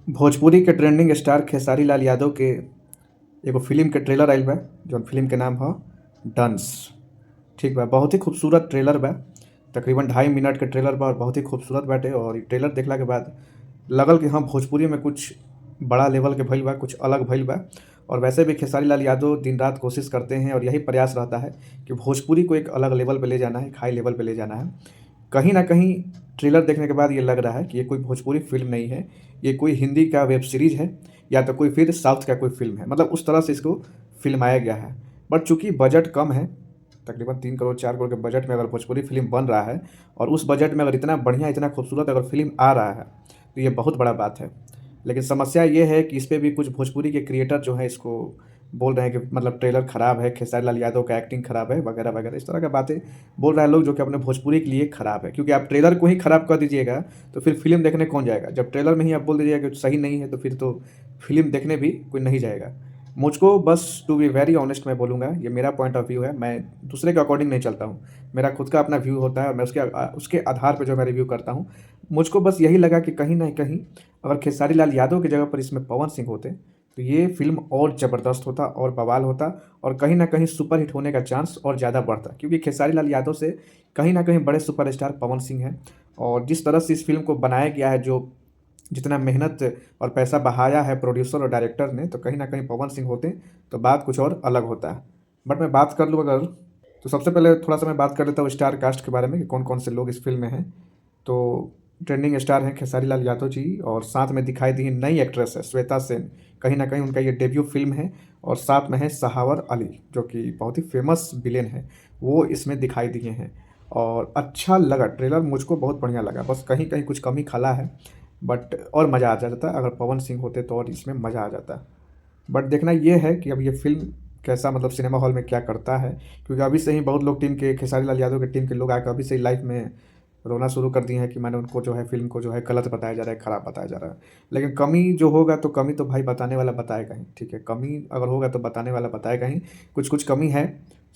भोजपुरी के trending star Khesari Lal Yadav के एगो फ़िल्म के ट्रेलर आइल बा जौन फ़िल्म के नाम ह डंस। ठीक बा, बहुत ही खूबसूरत ट्रेलर बा। तकरीबन 2.5 मिनट के ट्रेलर बा और बहुत ही खूबसूरत बाटे और इ ट्रेलर देखला के बाद लगल कि हाँ, भोजपुरी में कुछ बड़ा लेवल के भइल बा, कुछ अलग भइल बा। और वैसे भी खेसारी लाल यादव दिन-रात कोशिश करते हैं और यही प्रयास रहता है कि भोजपुरी को एक अलग लेवल पे ले जाना है, एक हाई लेवल पे ले जाना है। कहीं न कहीं ट्रेलर देखने के बाद ये लग रहा है कि ये कोई भोजपुरी फ़िल्म नहीं है, ये कोई हिंदी का वेब सीरीज़ है या तो कोई फिर साउथ का कोई फ़िल्म है। मतलब उस तरह से इसको फ़िल्माया गया है। बट चूँकि बजट कम है, तकरीबन 3 करोड़ 4 करोड़ के बजट में अगर भोजपुरी फ़िल्म बन रहा है और उस बजट में अगर इतना बढ़िया, इतना खूबसूरत अगर फ़िल्म आ रहा है, तो ये बहुत बड़ा बात है। लेकिन समस्या ये है कि इस पे भी कुछ भोजपुरी के क्रिएटर जो हैं इसको बोल रहे हैं कि मतलब ट्रेलर खराब है, खेसारी लाल यादव का एक्टिंग खराब है, वगैरह-वगैरह इस तरह की बातें बोल रहे हैं लोग जो कि अपने भोजपुरी के लिए खराब है। क्योंकि आप ट्रेलर को ही खराब कर दीजिएगा, तो फिर फ़िल्म देखने कौन जाएगा? जब ट्रेलर में ही आप बोल दीजिएगा कि सही नहीं है, तो फिर तो फ़िल्म देखने भी कोई नहीं जाएगा। मुझको बस टू बी वेरी ऑनेस्ट मैं बोलूँगा, ये मेरा पॉइंट ऑफ व्यू है, मैं दूसरे के अकॉर्डिंग नहीं चलता हूँ। मेरा खुद का अपना व्यू होता है और मैं उसके आधार पे जो मैं रिव्यू करता हूँ। मुझको बस यही लगा कि कहीं न कहीं अगर खेसारी लाल यादव की जगह पर इसमें पवन सिंह होते, तो ये फ़िल्म और ज़बरदस्त होता और बवाल होता और कहीं न कहीं सुपर हिट होने का चांस और ज़्यादा बढ़ता। क्योंकि खेसारी लाल यादव से कहीं न कहीं बड़े सुपरस्टार पवन सिंह हैं और जिस तरह से इस फ़िल्म को बनाया गया है, जो जितना मेहनत और पैसा बहाया है प्रोड्यूसर और डायरेक्टर ने, तो कहीं न कहीं पवन सिंह होते, तो बात कुछ और अलग होता है। बट मैं बात कर लूँ अगर, तो सबसे पहले थोड़ा-सा मैं बात कर लेता हूँ स्टार कास्ट के बारे में कि कौन-कौन से लोग इस फ़िल्म में हैं। तो ट्रेंडिंग स्टार हैं खेसारी लाल यादव जी और साथ में दिखाई दी नई एक्ट्रेस है श्वेता सेन। कहीं न कहीं उनका ये डेब्यू फ़िल्म है और साथ में है सहावर अली, जो कि बहुत ही फ़ेमस विलेन हैं। वो इसमें दिखाई दिए हैं और अच्छा लगा ट्रेलर, मुझको बहुत बढ़िया लगा। बस कहीं-कहीं कुछ कमी खला है, बट और मज़ा आ जाता अगर पवन सिंह होते तो और इसमें मज़ा आ जाता। बट देखना ये है कि अब ये फ़िल्म कैसा मतलब सिनेमा हॉल में क्या करता है, क्योंकि अभी से ही बहुत लोग टीम के खेसारी लाल यादव की टीम के लोग आके अभी से ही लाइव में रोना शुरू कर दिए हैं कि मैंने उनको जो है फ़िल्म को जो है गलत बताया जा रहा है, खराब बताया जा रहा है। लेकिन कमी जो होगा तो कमी तो भाई बताने वाला बताएगा ही, ठीक है? कमी अगर होगा तो बताने वाला बताएगा ही। कुछ-कुछ कमी है,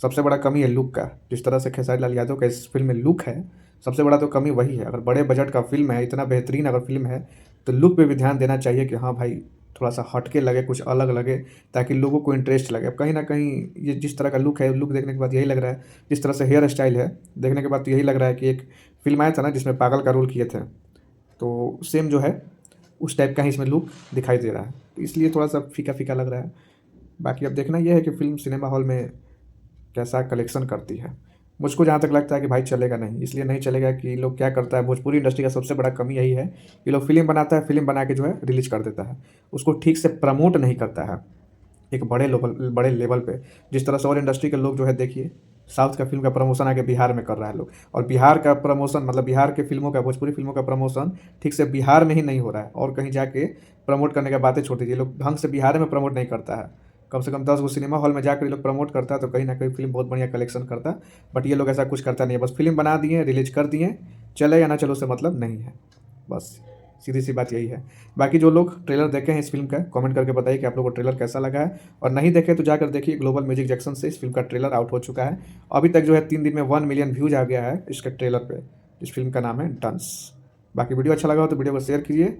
सबसे बड़ा कमी है लुक का। जिस तरह से खेसारी लाल यादव का इस फ़िल्म में लुक है, सबसे बड़ा तो कमी वही है। अगर बड़े बजट का फ़िल्म है, इतना बेहतरीन अगर फ़िल्म है, तो लुक पे भी ध्यान देना चाहिए कि हाँ भाई, थोड़ा-सा हट के लगे, कुछ अलग लगे, ताकि लोगों को इंटरेस्ट लगे। अब कहीं न कहीं ये जिस तरह का लुक है, लुक देखने के बाद यही लग रहा है, जिस तरह से हेयर स्टाइल है, देखने के बाद तो यही लग रहा है कि एक फ़िल्म आया था ना जिसमें पागल का रोल किए थे, तो सेम जो है उस टाइप का ही इसमें लुक दिखाई दे रहा है। तो इसलिए थोड़ा-सा फीका-फीका लग रहा है। बाकी अब देखना ये है कि फ़िल्म सिनेमा हॉल में कैसा कलेक्शन करती है। मुझको जहाँ तक लगता है कि भाई चलेगा नहीं, इसलिए नहीं चलेगा कि ये लोग क्या करता है, भोजपुरी इंडस्ट्री का सबसे बड़ा कमी यही है, ये लोग फ़िल्म बनाता है, फ़िल्म बना के जो है रिलीज़ कर देता है। उसको ठीक से प्रमोट नहीं करता है, एक बड़े लेवल पे। जिस तरह से और इंडस्ट्री के लोग जो है देखिए, साउथ का फ़िल्म का प्रमोशन आके बिहार में कर रहा है लोग और बिहार का प्रमोशन मतलब बिहार के फ़िल्मों का, भोजपुरी फ़िल्मों का प्रमोशन ठीक से बिहार में ही नहीं हो रहा है और कहीं जाके प्रमोट करने की बातें छोड़ दीजिए। लोग ढंग से बिहार में प्रमोट नहीं करता है। कम से कम 10 गो सिनेमा हॉल में जाकर ये लोग प्रमोट करता है तो कहीं न कहीं फ़िल्म बहुत बढ़िया कलेक्शन करता। बट ये लोग ऐसा कुछ करता नहीं है, बस फ़िल्म बना दिए, रिलीज़ कर दिए, चले या ना चले उससे मतलब नहीं है। बस, सीधी-सी बात यही है। बाकी जो लोग ट्रेलर देखे हैं इस फ़िल्म का, कमेंट करके बताइए कि आप लोगों को ट्रेलर कैसा लगा है और नहीं देखे तो जाकर देखिए, ग्लोबल म्यूज़िक जंक्शन से इस फ़िल्म का ट्रेलर आउट हो चुका है। अभी तक जो है 3 दिन में 1 मिलियन व्यूज़ आ गया है इसके ट्रेलर पे। इस फ़िल्म का नाम है डंस। बाकी वीडियो अच्छा लगा हो तो वीडियो को शेयर कीजिए।